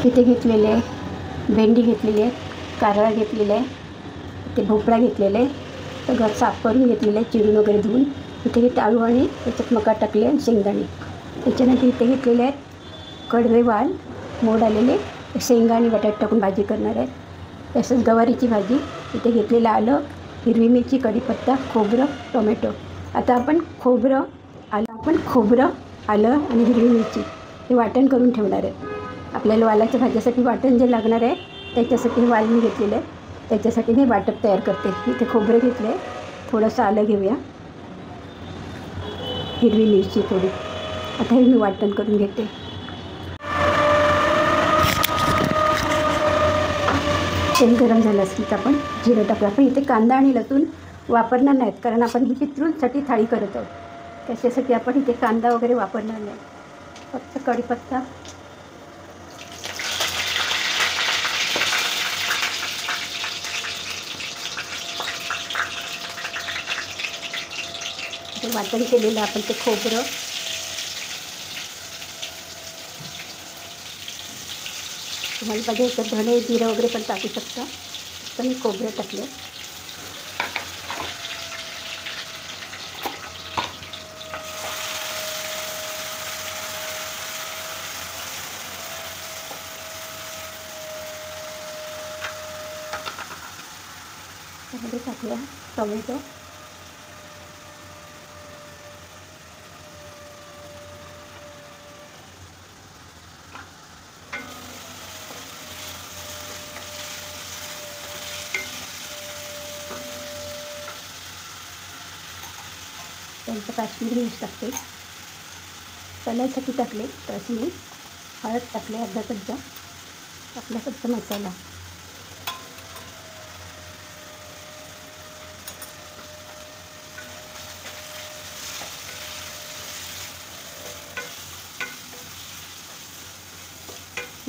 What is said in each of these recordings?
इथे घेतलेले आहे, भेंडी घेतलेली आहे, कारळा घेतलेला आहे, इथे भोपळा घेतलेला आहे, सगळं साफ करून घेतलेलं आहे, चिरून वगैरे धुवून. इथे घेते आळू आणि त्याच्यात मका टाकले आणि शेंगदाणे. त्याच्यानंतर इथे घेतलेले आहेत कडवे वाल, मोड आलेले, शेंगा आणि बटाटे टाकून भाजी करणार आहेत. तसंच गवारीची भाजी. इथे घेतलेलं आलं, हिरवी मिरची, कढीपत्ता, खोबरं, टोमॅटो. आता आपण खोबरं, आलं आणि हिरवी मिरची हे वाटण करून ठेवणार आहे. आपल्याला वालाच्या भाजीसाठी वाटण जे लागणार आहे त्याच्यासाठी वाल मी घेतलेलं आहे. त्याच्यासाठी मी वाटप तयार करते. इथे खोबरं घेतलं आहे, थोडंसं आलं घेऊया, हिरवी मिरची थोडी. आता हे मी वाटण करून घेते. तेल गरम झालं असतील तर आपण जिरं टाकू. आपण इथे कांदा आणि लसूण वापरणार नाहीत, कारण आपण ही पितृंसाठी थाळी करत आहोत. त्याच्यासाठी आपण इथे कांदा वगैरे वापरणार नाही, फक्त कढीपत्ता, वाटण केलेलं आपण ते खोबरं, तुम्हाला पाहिजे तर धणे जिरं वगैरे पण टाकू शकता. तर मी खोबरं टाकलं. त्यामध्ये टाकूया टोमॅटो, त्यांचं काश्मीरी मिर्च टाकते, कलरसाठी टाकले काश्मीरी, हळद टाकले अर्धा चमचा, आपला फक्त मसाला.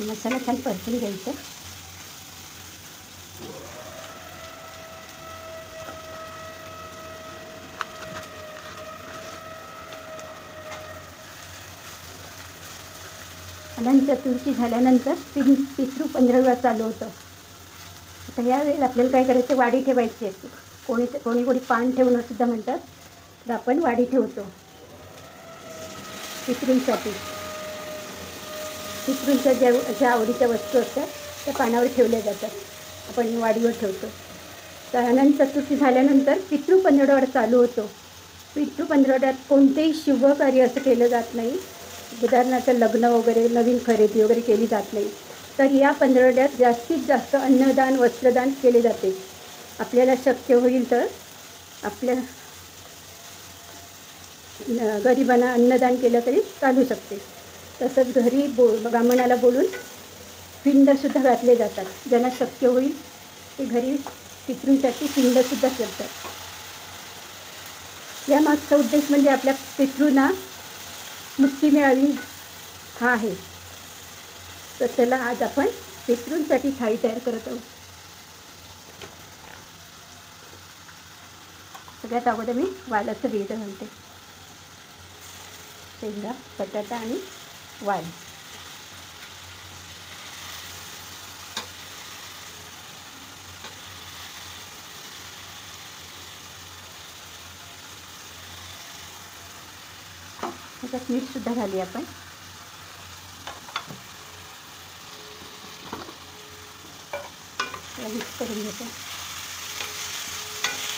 मसाला छान परतून घ्यायचा. अनंत चतुर्थी झाल्यानंतर पितृ 15 चालू होतं. आता यावेळेला आपल्याला काय करायचं, वाडी ठेवायची असते. कोणी पान ठेवणं सुद्धा म्हणतात, तर आपण वाडी ठेवतो पितृंसाठी. पितृंच्या ज्या आवडीच्या वस्तू असतात त्या पानावर ठेवल्या जातात, आपण वाडीवर ठेवतो. तर अनंत चतुर्थी झाल्यानंतर पितृ 15 चालू होतो. पितृ 15 कोणतेही शुभ कार्य असं केलं जात नाही. उदाहरणार्थ लग्न वगैरे, नवीन खरेदी वगैरे केली जात नाही. तर या 15 जास्तीत जास्त अन्नदान, वस्त्रदान केले जाते. आपल्याला शक्य होईल तर आपल्या गरिबांना अन्नदान केलं तरी चालू शकते. तसंच घरी ब्राह्मणाला बोलून पिंडसुद्धा घातले जातात. ज्यांना शक्य होईल ते घरी पितृंसाठी पिंडसुद्धा करतात. यामागचा उद्देश म्हणजे आपल्या पितृंना मुक्ती मिळावी हा आहे. तर त्याला आज आपण पितृंसाठी थाळी तयार करत आहोत. सगळ्यात अगोदर मी वालाचं बीड घालते, शेंगा, बटाटा आणि वाल. त्याच्यात मीठसुद्धा घाली आपण. मिक्स करून घेतो.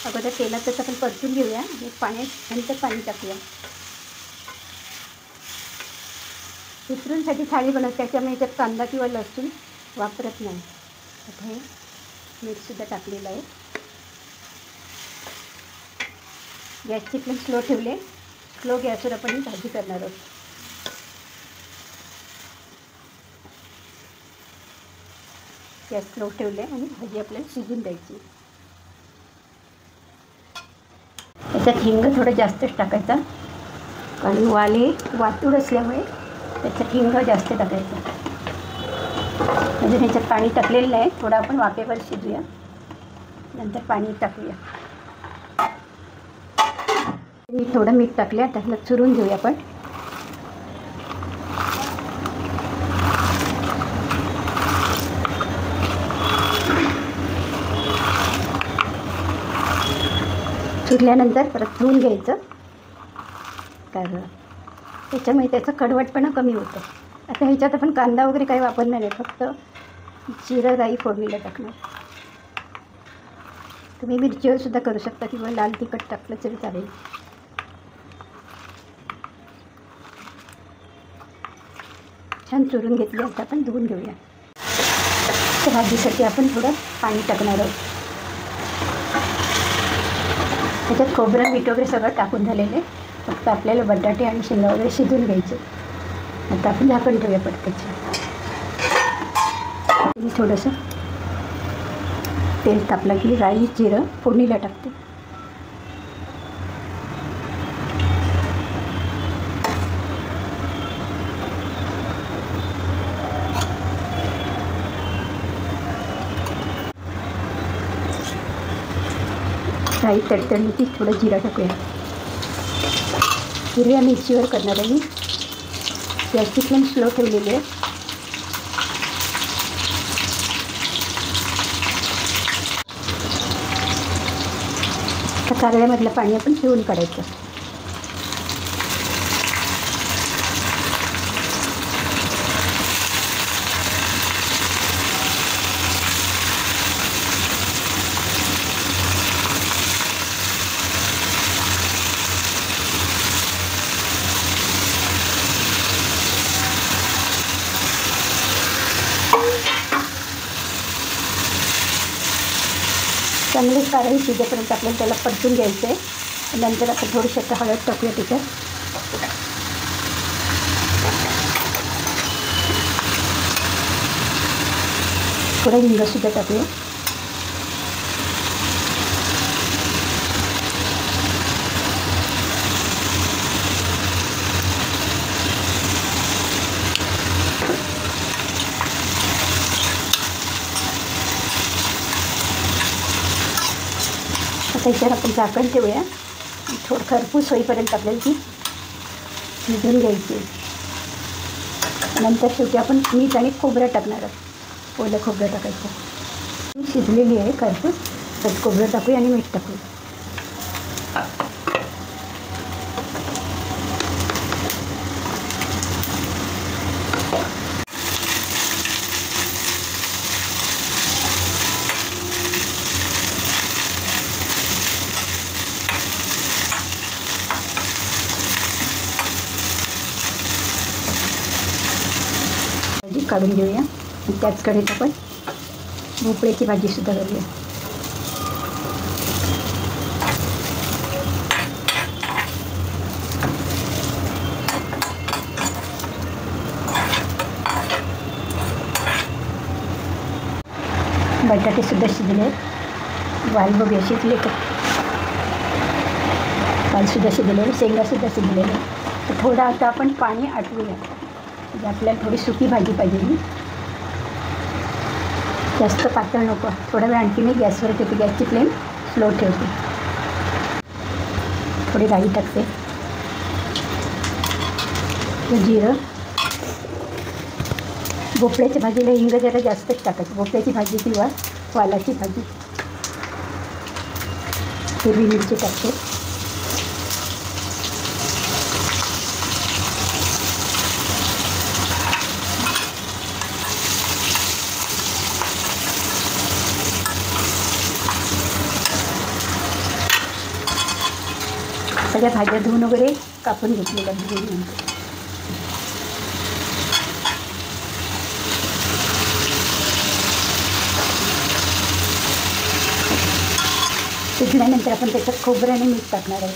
अगोदर तेलातच आपण परतून घेऊया. नंतर पाणी टाकूया. पितृंसाठी थाळी बनवते, त्याच्यामुळे याच्यात कांदा किंवा लसूण वापरत नाही. आता हे मीठसुद्धा टाकलेलं आहे. गॅसची फ्लेम स्लो ठेवले. स्लो गॅसवर आपण ही भाजी करणार आहोत. गॅस स्लो ठेवले आणि भाजी आपल्याला शिजून द्यायची. त्याच्यात हिंग थोडं जास्तच टाकायचा, कारण वाले वाटूड असल्यामुळे त्याच्यात हिंग जास्त टाकायचा. म्हणजे ह्याच्यात पाणी टाकलेलं आहे, थोडं आपण वाफेवर शिजूया, नंतर पाणी टाकूया. मी थोडं मीठ टाकलं, त्याला चुरून घेऊया आपण. चिरल्यानंतर परत धुवून घ्यायचं कारलं. त्याच्यामुळे त्याचा कडवटपणा कमी होतो. आता ह्याच्यात आपण कांदा वगैरे काही वापरणार नाही, फक्त जिरं राई फोडणीला टाकणार. तुम्ही मिरचीवर सुद्धा करू शकता किंवा लाल तिखट टाकलं तरी चालेल. छान चुरून घेतली. आता आपण धुवून घेऊया. तर भाजीसाठी आपण थोडं पाणी टाकणार आहोत. त्याच्यात खोबरं मीठ वगैरे सगळं टाकून झालेलं आहे. फक्त आपल्याला बटाटे आणि शेंगा वगैरे शिजवून घ्यायचे. आता आपण झाकण ठेवूया पटकन. थोडंसं तेल तापलं की राई जिरं फोडणीला टाकते. राई तडतडली की थोडं जिरा टाकूया. हिरव्या मिरचीवर करणार आहे मी. गॅसची फ्लेम स्लो ठेवलेली आहे. आता कारल्यामधलं पाणी आपण पिळून काढायचं. चांगले कारही शिजेपर्यंत आपल्याला त्याला परतून घ्यायचं आहे. नंतर आपण थोडीशी आता हळद टाकूया त्याच्यात. थोडं हिंगसुद्धा टाकूया. त्याच्यावर आपण झाकण ठेवूया. थोडं खरपूस होईपर्यंत आपल्याला ती शिजवून घ्यायची. नंतर शेवटी आपण मीठ आणि खोबरं टाकणार आहोत. ओलं खोबरं टाकायचं. शिजलेली आहे खरपूस. तर खोबरं टाकूया आणि मीठ टाकूया. काढून घेऊया. त्याच कढईत आपण भोपळ्याची भाजीसुद्धा करूया. बटाटेसुद्धा शिजले आहेत. वाल बघूया शिजले का. वालसुद्धा शिजलेलं, शेंगासुद्धा शिजलेलं आहे. तर थोडं आता आपण पाणी आटवूया. म्हणजे आपल्याला थोडी सुकी भाजी पाहिजे. जास्त पातळ नको. थोडा वेळ आणखी मी गॅसवर ठेवते. गॅसची फ्लेम स्लो ठेवते. थोडी राई टाकते. जिरं. भोपळ्याच्या भाजीला हिंग जरा जास्तच टाकायचं. भोपळ्याची भाजी किंवा वालाची भाजी. हिरवी मिरची टाकते. सगळ्या भाज्या धुवून वगैरे कापून घेतलेल्या नंतर शिजल्यानंतर आपण त्याच्यात खोबरं आणि मीठ टाकणार आहे.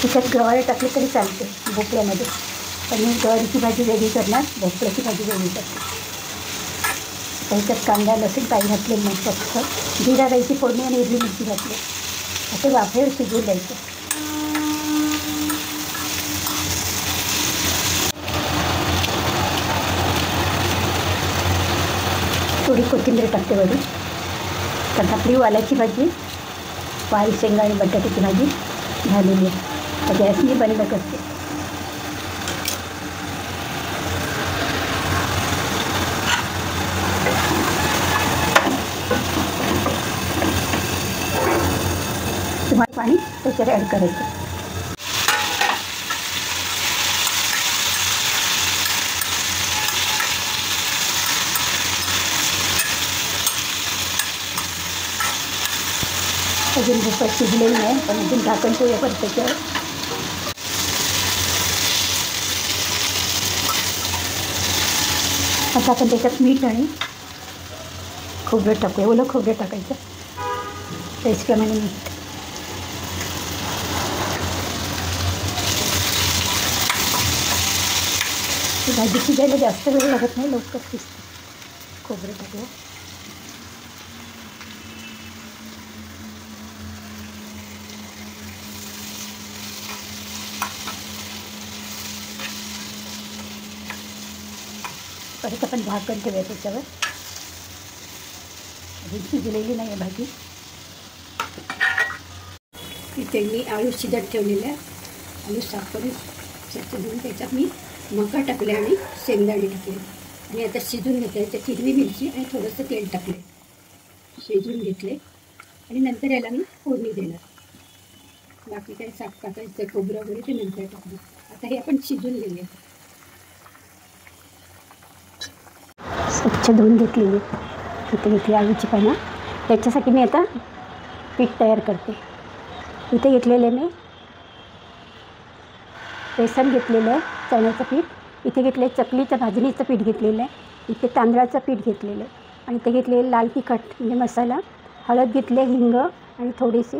त्याच्यात गवारी टाकली तरी चालते भोपळ्यामध्ये. पण मी गवारीची भाजी वेगळी करणार, भोपळ्याची भाजी वेगळी करते. त्याच्यात कांदा लसूण काही घातले नाही. फक्त जिरा राईची फोडणी आणि हिरवी मिरची घातली. असं वाफेवर शिजवून द्यायचं. थोडी कोथिंबीर टाकते वरून. तर आपली वालाची भाजी, वाल शेंगा आणि बटाट्याची भाजी झालेली आहे. तर गॅस मी बंद करते. तुम्हाला पाणी त्याच्यावर ॲड करायचं. अजून भोपळा शिजलेली नाही, पण अजून झाकण ठेवूया परत त्याच्यावर. आता आपण त्याच्यात मीठ आणि खोबरं टाकूया. ओलं खोबरं टाकायचं, टेस्टप्रमाणे मीठ. भाजी शिजायला जास्त वेळ लागत नाही, लवकर शिजते. खोबरं टाकूया. परत आपण झाकण ठेवूया त्याच्यावर. अजून शिजलेली नाही आहे भाजी. इथे मी आळू शिजत ठेवलेला आहे. आळू साफ करून स्वच्छ धुवून त्याच्यात मी मका टाकले आणि शेंगदाणे टाकले आणि आता शिजून घेतले. त्याच्यात हिरवी मिरची आणि थोडंसं तेल टाकले, शिजून घेतले आणि नंतर याला मी फोडणी देणार. बाकी काही साफ टाकायचं खोबरं वगैरे ते नंतर टाकलं. आता हे आपण शिजून घेऊया. स्वच्छ धुवून घेतलेली इथे घेतली आळूची पानं. त्याच्यासाठी मी आता पीठ तयार करते. इथे घेतलेले मी बेसन घेतलेलं आहे, चण्याचं पीठ. इथे घेतले चकलीचं भाजणीचं पीठ घेतलेलं आहे. इथे तांदळाचं पीठ घेतलेलं आहे आणि इथे घेतलेले लाल तिखट म्हणजे मसाला, हळद घेतले, हिंग आणि थोडीशी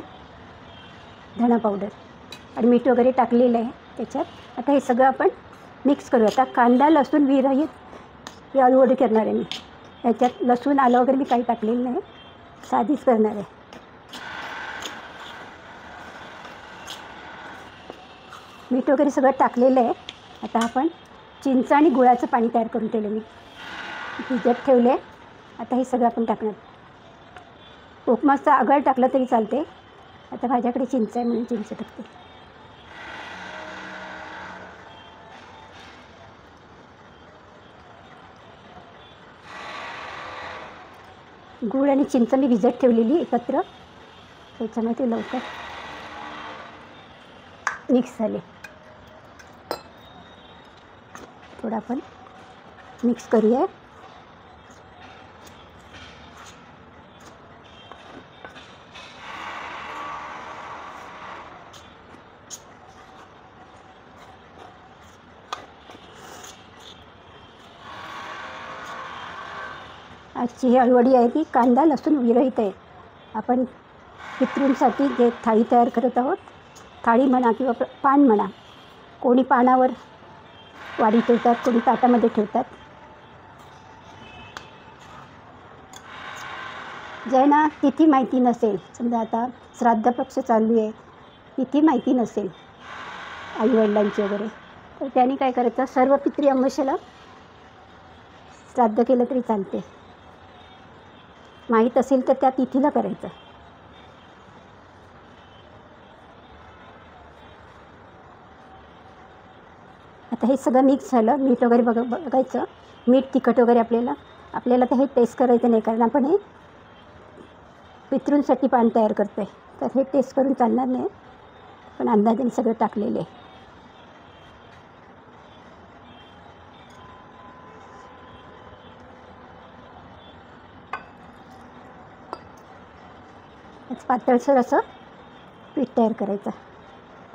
धणा पावडर आणि मीठ वगैरे टाकलेलं आहे त्याच्यात. आता हे सगळं आपण मिक्स करूया. आता कांदा लसूण विरहित ही आलूवडी करणार आहे मी. याच्यात लसूण आलं वगैरे मी काही टाकलेलं नाही, साधीच करणार आहे. मीठ वगैरे सगळं टाकलेलं आहे. आता आपण चिंच आणि गुळाचं पाणी तयार करून ठेवलं, मी भिजत ठेवले. आता हे सगळं आपण टाकणार. उपमाचं आगळ टाकलं तरी चालते. आता माझ्याकडे चिंच आहे म्हणून चिंच टाकते. गूळ आणि चिंच मी भिजत ठेवलेली एकत्र, त्याच्यामध्ये लवकर मिक्स झाले. थोडं आपण मिक्स करूया. आजची ही आलूवडी आहे ती कांदा लसूण विरहित आहे. आपण पितृंसाठी जे थाळी तयार करत आहोत, थाळी म्हणा किंवा पान म्हणा, कोणी पानावर वाढी ठेवतात, कोणी ताटामध्ये ठेवतात. ज्यांना तिथी माहिती नसेल, समजा आता श्राद्ध पक्ष चालू आहे, तिथी माहिती नसेल आईवडिलांची वगैरे, तर त्यांनी काय करायचं, सर्व पितृ अमावस्येला श्राद्ध केलं तरी चालते. माहीत असेल तर त्या तिथीला करायचं. आता हे सगळं मिक्स झालं. मीठ वगैरे बघायचं, मीठ तिखट वगैरे आपल्याला तर हे टेस्ट करायचं नाही, कारण आपण हे पितृंसाठी पान तयार करतो आहे, तर हे टेस्ट करून चालणार नाही. पण अंदाजाने सगळं टाकलेलं आहे. पातळसर असं पीठ तयार करायचं.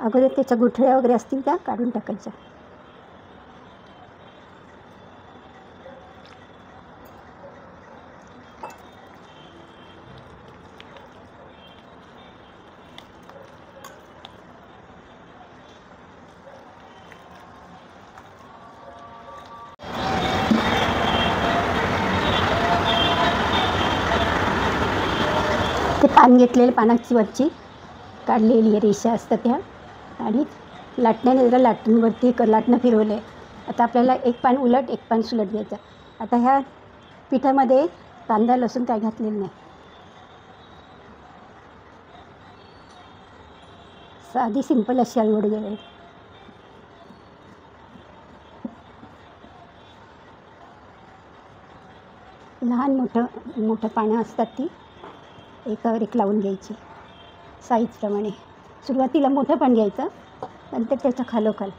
अगोदर त्याच्या गुठळ्या वगैरे असतील त्या काढून टाकायच्या. ते पान घेतलेले, पानाची वरची काढलेली रेषा असतात त्या, आणि लाटण्याने जरा लाटणीवरती लाटणं फिरवलं आहे. आता आपल्याला एक पान उलट एक पान सुलट घ्यायचं. आता ह्या पिठामध्ये कांदा लसूण काय घातलेलं नाही, साधी सिंपल अशी आलूवडी आहे. लहान मोठं पानं असतात ती एकावर एक लावून घ्यायची. साईजप्रमाणे. सुरुवातीला मोठं पान घ्यायचं, नंतर त्याच्या खालोखाल.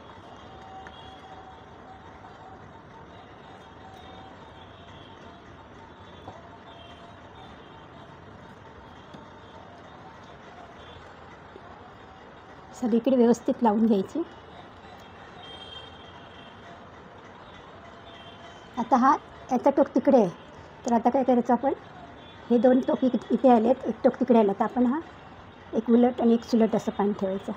सगळीकडे व्यवस्थित लावून घ्यायची. आता याचा टोक तिकडे आहे, तर आता काय करायचं आपण, हे 2 टोक इथे आलेत, एक टोक तिकडे आला, तर आपण एक उलट आणि एक सुलट असं पान ठेवायचं.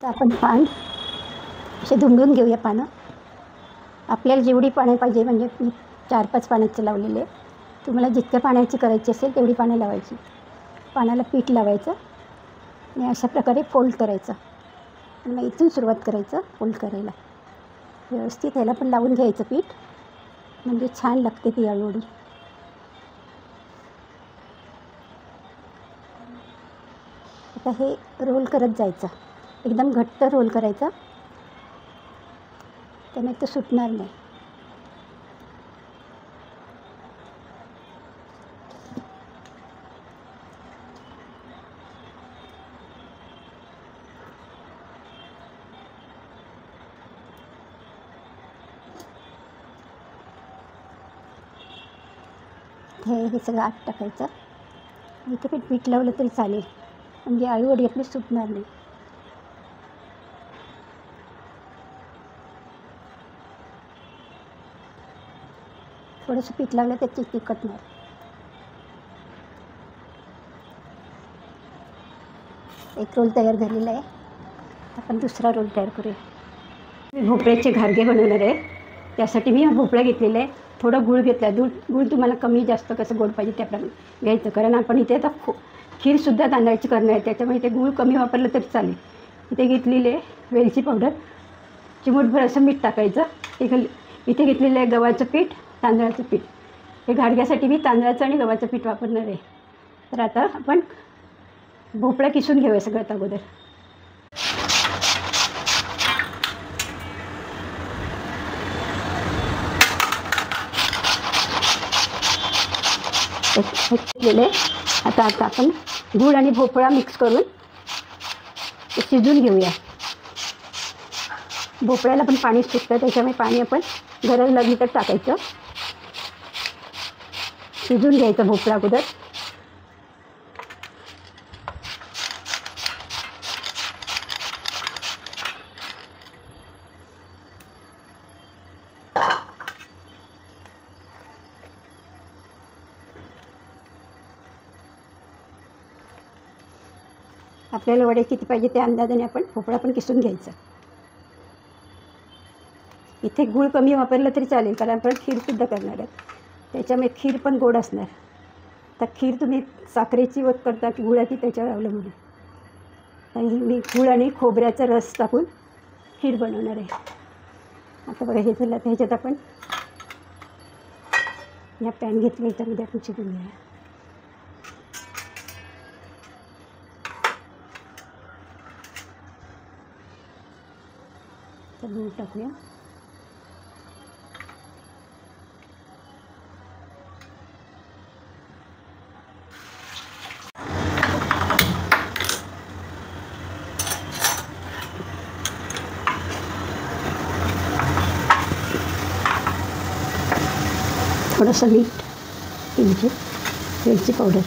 तर आपण पान असे धुंडून घेऊया. पानं आपल्याला जेवढी पानं पाहिजे, म्हणजे मी 4-5 पाण्याचे लावलेले. तुम्हाला जितक्या पाण्याची करायची असेल तेवढी पानं लावायची. पानाला पीठ लावायचं आणि अशा प्रकारे फोल्ड करायचं. आणि मग इथून सुरुवात करायचं फोल्ड करायला. व्यवस्थित ह्याला पण लावून घ्यायचं पीठ, म्हणजे छान लागते ती आळूवडी. आता हे रोल करत जायचं, एकदम घट्ट रोल करायचा, त्याने ते सुटणार नाही. हे सगळं आत टाकायचं. इथे पण पीठ लावलं तरी चालेल, म्हणजे आळूवडी आपली सुटणार नाही. थोडंसं पीठ लावलं तर ते चिकट नाही. एक रोल तयार झालेला आहे. आपण दुसरा रोल तयार करूया. मी भोपळ्याचे घारगे बनवणार आहे. त्यासाठी मी भोपळा घेतलेला आहे, थोडा गूळ घेतला. गूळ तुम्हाला कमी जास्त कसं गोड पाहिजे त्याप्रमाणे घ्यायचं, कारण आपण इथे आता खीरसुद्धा तांदळाची करणार आहे, त्याच्यामुळे इथे गूळ कमी वापरलं तरी चालेल. इथे घेतलेले वेलची पावडर, चिमूटभर असं मीठ टाकायचं. इथे घेतलेलं आहे गव्हाचं पीठ, तांदळाचं पीठ. हे घारग्यासाठी मी तांदळाचं आणि गव्हाचं पीठ वापरणार आहे. तर आता आपण भोपळा किसून घेऊया सगळ्यात अगोदर. घेतलेले आता आपण गूळ आणि भोपळा मिक्स करून शिजून घेऊया. भोपळ्याला पण पाणी सुटतं, त्याच्यामुळे पाणी आपण गरज लागली तर टाकायचं. शिजून घ्यायचं भोपळा अगोदर. आपल्याला वडे किती पाहिजे त्या अंदाजाने आपण भोपळा पण किसून घ्यायचा. इथे गूळ कमी वापरलं तरी चालेल, कारण आपण खीरसुद्धा करणार आहे, त्याच्यामुळे खीर पण गोड असणार. तर खीर तुम्ही साखरेची वत करता की गुळाची, त्याच्यावर अवलंबून आहे. आणि मी गूळ आणि खोबऱ्याचा रस टाकून खीर बनवणार आहे. आता बघा हे झालं. ह्याच्यात आपण या पॅन घेतलं, याच्यामध्ये आपण शिजून घ्या. तर गूळ टाकूया. थोडंसं मीठ, किंचित वेलची पावडर.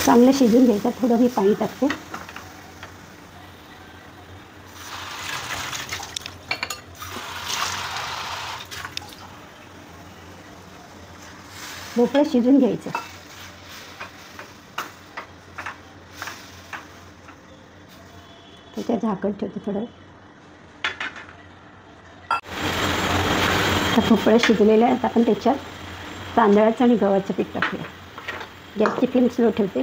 चांगलं शिजून घ्यायचं. थोडं मी पाणी टाकते. भोपळं शिजून घ्यायचं. त्याच्यात झाकण ठेवते थोडं. आता भोपळं शिजलेलं आहे. आता आपण त्याच्यात तांदळाचं आणि गव्हाचं पीठ टाकूया. गॅसची फ्लेम स्लो ठेवते.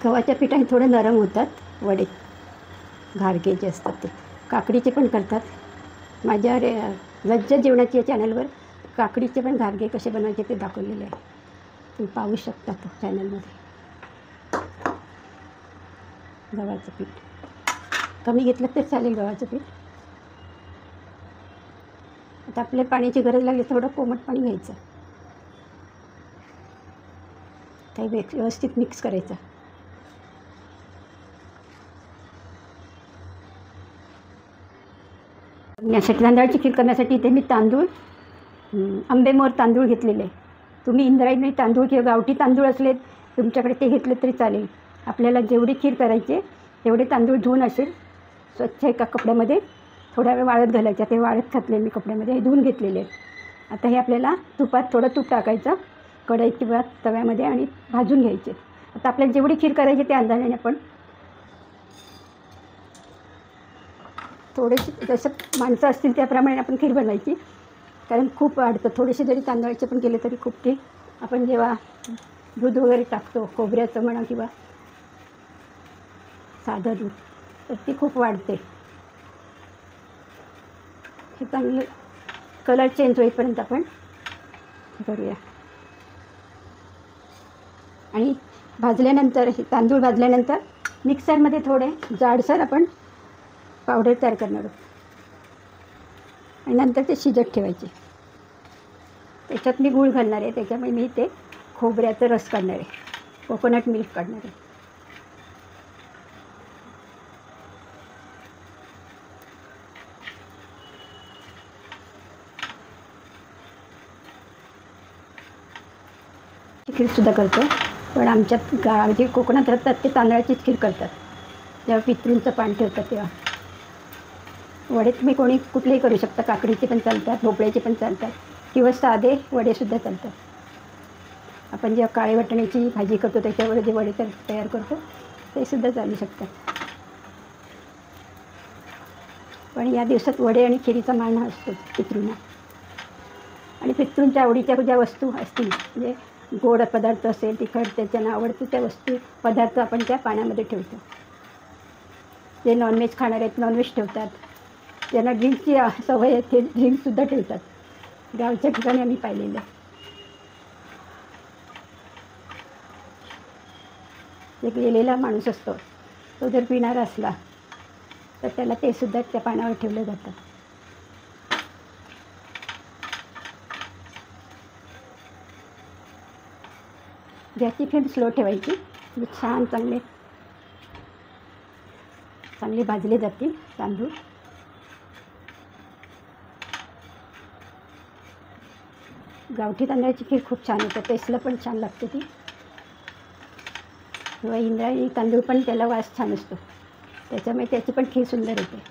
गव्हाच्या पिठाने थोडे नरम होतात वडे, घारगे जे असतात ते. काकडीचे पण करतात. माझ्या लज्जत जेवणाची या चॅनलवर काकडीचे पण घारगे कसे बनवायचे ते दाखवलेले आहे. तुम्ही पाहू शकता तो चॅनलमध्ये. गव्हाचं पीठ कमी घेतलं तर चालेल. गव्हाचं पीठ आता आपल्या पाण्याची गरज लागली थोडं कोमट पाणी घ्यायचं. काही व्यवस्थित मिक्स करायचं. यासाठी तांदळाची खीर करण्यासाठी इथे मी तांदूळ आंबेमोहर तांदूळ घेतलेले. तुम्ही इंद्रायणी तांदूळ किंवा गावठी तांदूळ असले तुमच्याकडे ते घेतले तरी चालेल. आपल्याला जेवढी खीर करायची तेवढे तांदूळ धुवून असेल स्वच्छ एका कपड्यामध्ये थोडा वेळ वाळत घालायचा. ते वाळत घातले मी कपड्यामध्ये, हे धुवून घेतलेले. आता हे आपल्याला तुपात थोडं तूप टाकायचं कढईत किंवा तव्यामध्ये आणि भाजून घ्यायचे. आता आपल्याला जेवढी खीर करायची त्या अंदाजाने आपण थोडेसे जसं माणसं असतील त्याप्रमाणे आपण खीर बनवायची. कारण खूप वाढतं. थोडेसे जरी तांदळाचे पण केले तरी खूप ते आपण जेव्हा दूध वगैरे टाकतो खोबऱ्याचं म्हणा किंवा साधं दूध तर ती खूप वाढते. हे चांगलं कलर चेंज होईपर्यंत आपण करूया. आणि भाजल्यानंतर हे तांदूळ भाजल्यानंतर मिक्सरमध्ये थोडे जाडसर आपण पावडर तयार करणार आहोत आणि नंतर ते शिजत ठेवायचे. त्याच्यात मी गूळ घालणार आहे. त्याच्यामुळे मी ते खोबऱ्याचा रस काढणार आहे, कोकोनट मिल्क काढणार आहे. खीरसुद्धा करतो, पण आमच्यात जे कोकणात राहतात ते तांदळाचीच खीर करतात. जेव्हा पितृंचं पान ठेवतात तेव्हा. वडे तुम्ही कोणी कुठलेही करू शकता. काकडीचे पण चालतात, भोपळ्याचे पण चालतात किंवा साधे वडेसुद्धा चालतात. आपण जेव्हा काळे वाटाण्याची भाजी करतो त्याच्यावर जे वडे तयार करतो ते सुद्धा चालू शकतात. पण या दिवसात वडे आणि खिरीचा मान हा असतो पितृंना. आणि पितृंच्या आवडीच्या ज्या वस्तू असतील म्हणजे गोड पदार्थ असेल, तिखट त्याच्यानं आवडतं त्या वस्तू पदार्थ आपण त्या पाण्यामध्ये ठेवतो. जे नॉनव्हेज खाणारे आहेत नॉनव्हेज ठेवतात. ज्यांना ड्रिंकची सवय आहे ते ड्रिंकसुद्धा ठेवतात. गावच्या ठिकाणी आम्ही पाहिलेलं आहे. एक गेलेला माणूस असतो तो जर पिणारा असला तर त्याला ते सुद्धा त्या पानावर ठेवलं जातं. गॅसची फ्लेम स्लो ठेवायची. छान चांगले भाजले जातील तांदूळ. गावठी तांदळाची खीर खूप छान होते, टेस्टला पण छान लागते ती. किंवा इंद्रायणी तांदूळ पण त्याला वास छान असतो, त्याच्यामुळे त्याची पण खीर सुंदर होते.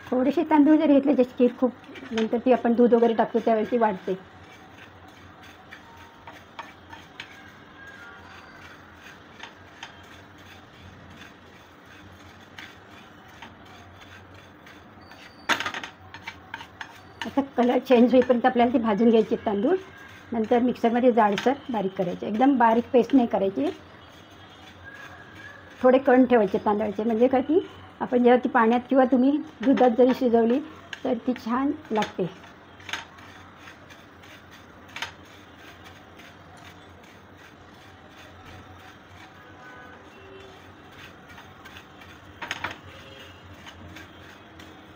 थोडेसे तांदूळ जर घेतले ज्याची खीर खूप नंतर ती आपण दूध वगैरे टाकतो त्यावेळी ती वाढते. आता कलर चेंज होईपर्यंत आपल्याला ती भाजून घ्यायची तांदूळ. नंतर मिक्सरमध्ये जाडसर बारीक करायचे. एकदम बारीक पेस्ट नाही करायची. थोडे कण ठेवायचे तांदळाचे, म्हणजे काय ती आपण जेव्हा ती पाण्यात किंवा तुम्ही दुधात जरी शिजवली तर ती छान लागते.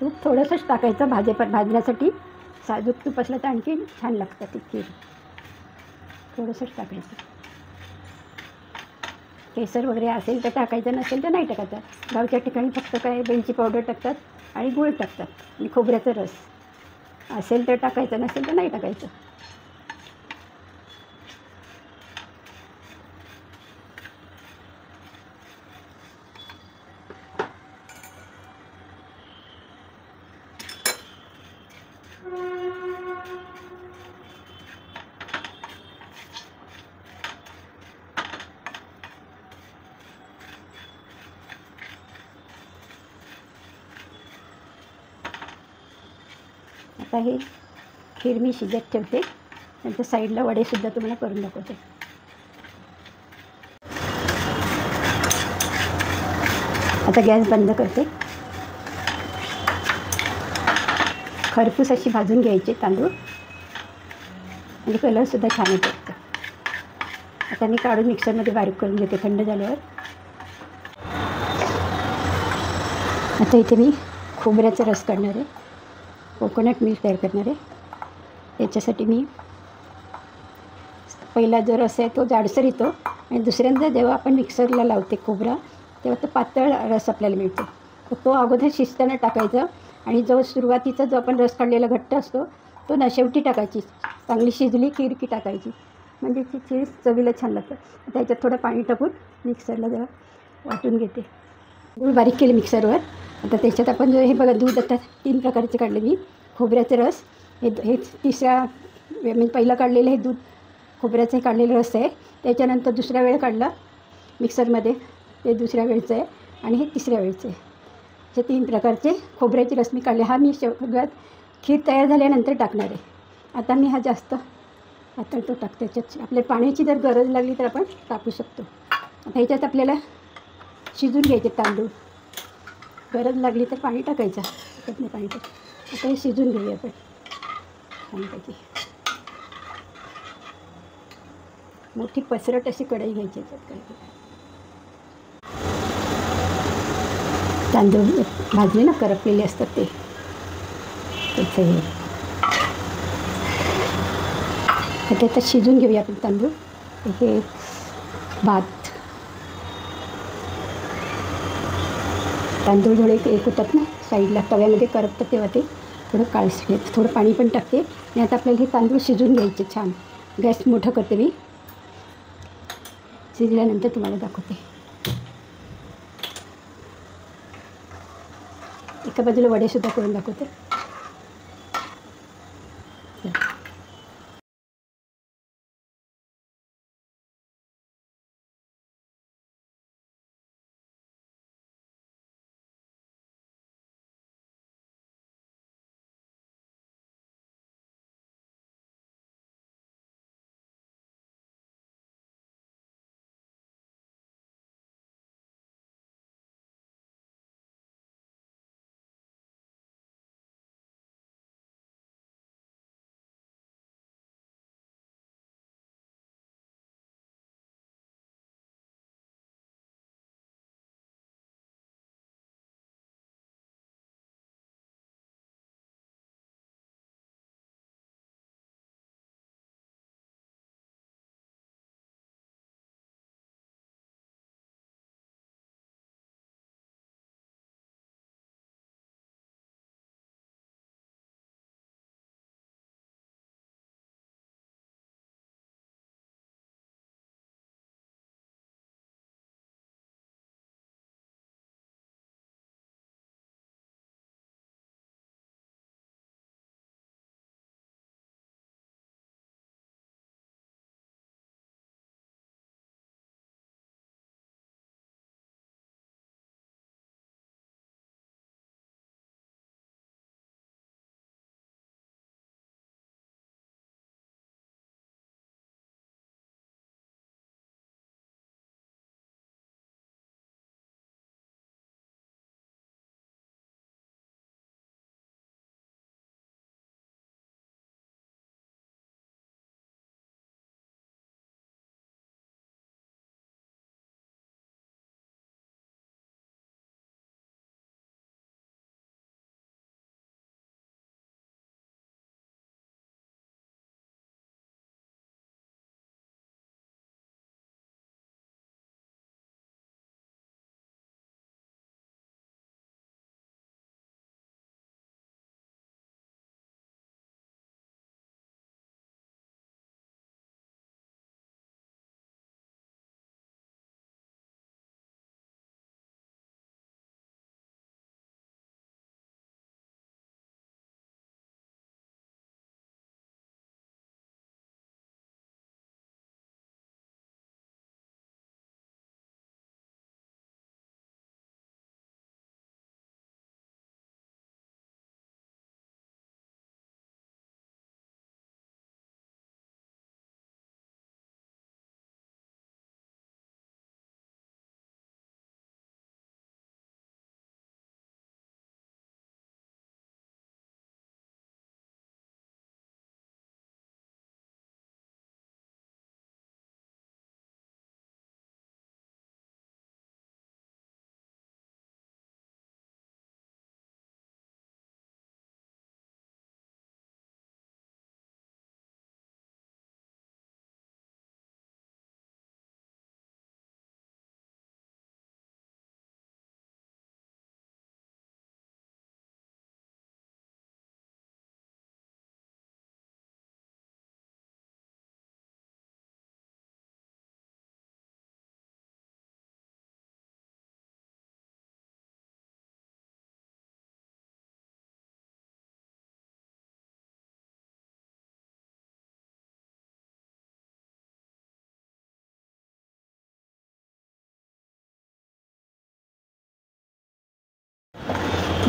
तूप थोडंसंच टाकायचं भाजण्यासाठी. साजूक तूप असलं तर आणखी छान लागतं ती खीर. थोडंसंच टाकायचं. केसर वगैरे असेल तर टाकायचं, नसेल तर नाही टाकायचं. गावच्या ठिकाणी फक्त काय वेलची पावडर टाकतात आणि गूळ टाकतात आणि खोबऱ्याचा रस असेल तर टाकायचं, नसेल तर नाही टाकायचं. आता हे खीर मी शिजत ठेवते, नंतर साईडला वडेसुद्धा तुम्हाला करून दाखवते. आता गॅस बंद करते. खरपूस अशी भाजून घ्यायचे तांदूळ आणि कलरसुद्धा छान येतो. आता मी काढून मिक्सरमध्ये बारीक करून घेते थंड झाल्यावर. आता इथे मी खोबऱ्याचा रस काढणार आहे, कोकोनट मिल्क तयार करणार आहे. त्याच्यासाठी मी पहिला जो रस आहे तो जाडसर येतो आणि दुसऱ्यांदा जेव्हा आपण मिक्सरला लावते खोबरा तेव्हा तो पातळ रस आपल्याला मिळतो. तर तो अगोदर शिजताना टाकायचा आणि जो सुरुवातीचा जो आपण रस काढलेला घट्ट असतो तो ना शेवटी टाकायची. चांगली शिजली खीर की टाकायची, म्हणजे ती खीर चवीला छान लागतं. आता याच्यात थोडं पाणी टाकून मिक्सरला जरा वाटून घेते. गूळ बारीक केले मिक्सरवर. आता त्याच्यात आपण जो हे बघा दूध आता 3 प्रकारचे काढले मी. खोबऱ्याचं रस हे तिसऱ्या म्हणजे पहिलं काढलेलं हे दूध खोबऱ्याचं हे काढलेलं रस आहे. त्याच्यानंतर दुसऱ्या वेळ काढला मिक्सरमध्ये ते दुसऱ्या वेळचं आहे आणि हे तिसऱ्या वेळचं आहे. हे 3 प्रकारचे खोबऱ्याचे रस मी काढले. हा मी सगळ्यात खीर तयार झाल्यानंतर टाकणार आहे. आता मी हा जास्त पातळ तो टाकते. त्याच्यात आपल्या पाण्याची जर गरज लागली तर आपण टाकू शकतो. आता ह्याच्यात आपल्याला शिजून घ्यायचे तांदूळ. गरज लागली तर पाणी टाकायचं, त्याच्यात नाही पाणी टाक. आता हे शिजून घेऊया आपण छानपैकी. मोठी पसरट अशी कढई घ्यायची. याच्यात काय तांदूळ भाजले ना करपलेले असतात ते त्याचं हे. आता त्यात शिजून घेऊया आपण तांदूळ. हे भात तांदूळ थोडे एक होतात ना साईडला तव्यामध्ये करपतात तेव्हा ते थोडं काळसर येतं. थोडं पाणी पण टाकते आणि आता आपल्याला हे तांदूळ शिजून घ्यायचे छान. गॅस मोठं करते मी, शिजल्यानंतर तुम्हाला दाखवते. एका बाजूला वडेसुद्धा करून दाखवते.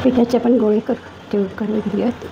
पिठाचे पण गोळे करून घेऊयात.